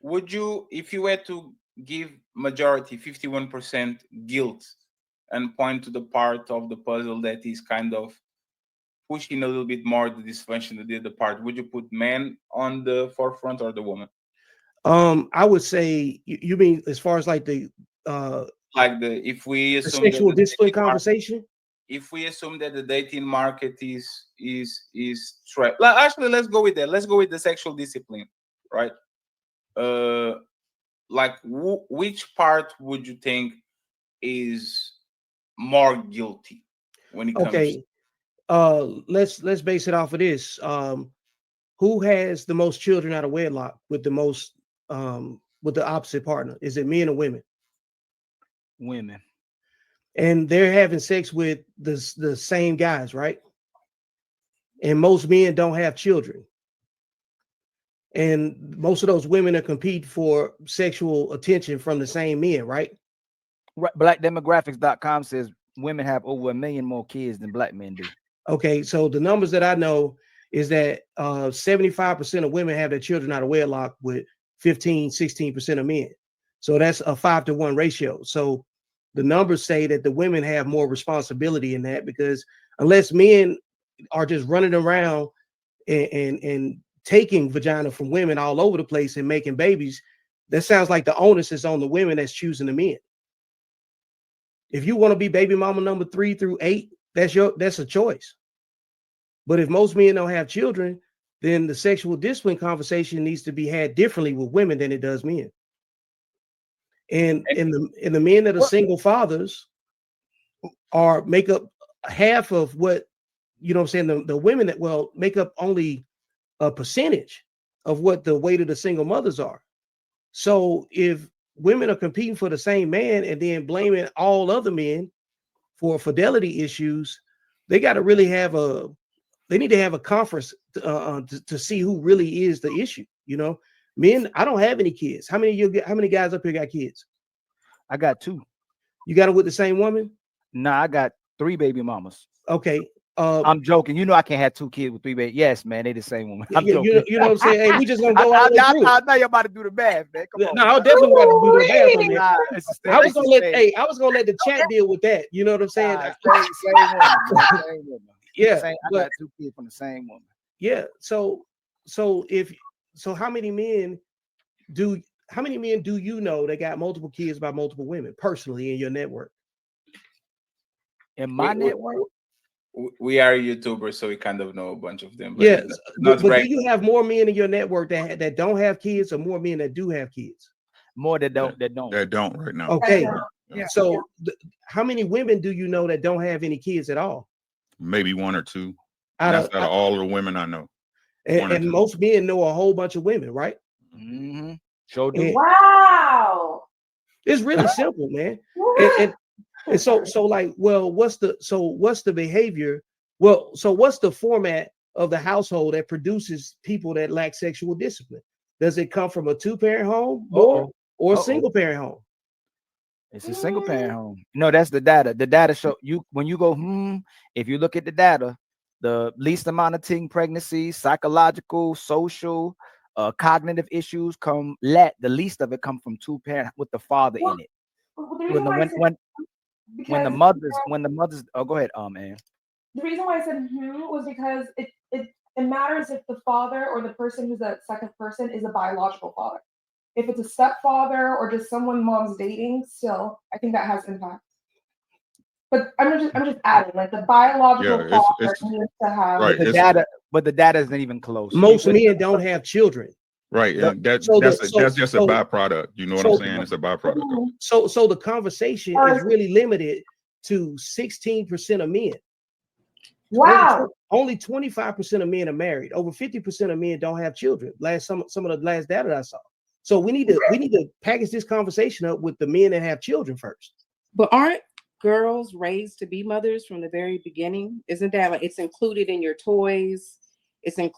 would you, if you were to give majority 51% guilt and point to the part of the puzzle that is kind of pushing a little bit more the dysfunction than the other part, would you put man on the forefront or the woman? I would say you mean as far as like the if we assume the sexual that the discipline dating market, conversation. if we assume that the dating market is trapped, actually let's go with that. Let's go with the sexual discipline, right? Like which part would you think is more guilty when it comes? Okay, let's base it off of this. Who has the most children out of wedlock with the most with the opposite partner? Is it men or women? Women. And they're having sex with the same guys, right? And most men don't have children. And most of those women are competing for sexual attention from the same men, right? Blackdemographics.com says women have over 1 million more kids than black men do. Okay, so the numbers that I know is that 75% of women have their children out of wedlock with 16% of men. So that's a 5-to-1 ratio. So the numbers say that the women have more responsibility in that, because unless men are just running around and taking vagina from women all over the place and making babies, that sounds like the onus is on the women that's choosing the men. If you want to be baby mama number 3 through 8, that's a choice. But if most men don't have children, then the sexual discipline conversation needs to be had differently with women than it does men. And in the men that are single fathers make up half of what, you know what I'm saying, the women that make up only a percentage of what the weight of the single mothers are. So if women are competing for the same man and then blaming all other men for fidelity issues, they got to really they need to have a conference to see who really is the issue. You know, men, I don't have any kids. How many guys up here got kids? I got 2. You got it with the same woman? Nah, I got 3 baby mamas. Okay. I'm joking. You know I can't have 2 kids with 3 babies. Yes, man, they the same woman. I'm joking. You know what I'm saying? Hey, we just gonna go out I know you're about to do the math, man. Come on. No, I definitely want to do the math on that. I was gonna let the chat deal with that. You know what I'm saying? Same woman. Yeah, I got 2 kids from the same woman. Yeah. So how many men do you know that got multiple kids by multiple women personally in your network? In my network, we are YouTubers, so we kind of know a bunch of them. But yeah, but do you have more men in your network that don't have kids, or more men that do have kids? More that don't right now. Okay. Yeah. So how many women do you know that don't have any kids at all? Maybe 1 or 2. That's out of all of the women I know. And most men know a whole bunch of women, right? Mm-hmm. Sure do. Wow. It's really simple, man. And so like, well, what's the behavior? Well, so what's the format of the household that produces people that lack sexual discipline? Does it come from a 2-parent home or a single parent home? It's a single parent home. No, that's the data. The data show you when you go, if you look at the data, the least amount of teen pregnancies, psychological, social, cognitive issues the least of it come from 2-parent with the father in it. When the mothers go ahead, Ann. The reason why I said was because it matters if the father or the person who's a second person is a biological father. If it's a stepfather or just someone mom's dating, still, I think that has impact. But I'm just adding, like, the biological father needs to have but the data isn't even close. Most men don't have children. Right. And that's just a byproduct. You know what I'm saying? It's a byproduct. So the conversation is really limited to 16% of men. Wow. Only 25% of men are married. Over 50% of men don't have children. Some of the last data that I saw. So we need to package this conversation up with the men that have children first. But aren't girls raised to be mothers from the very beginning? Isn't that like it's included in your toys? It's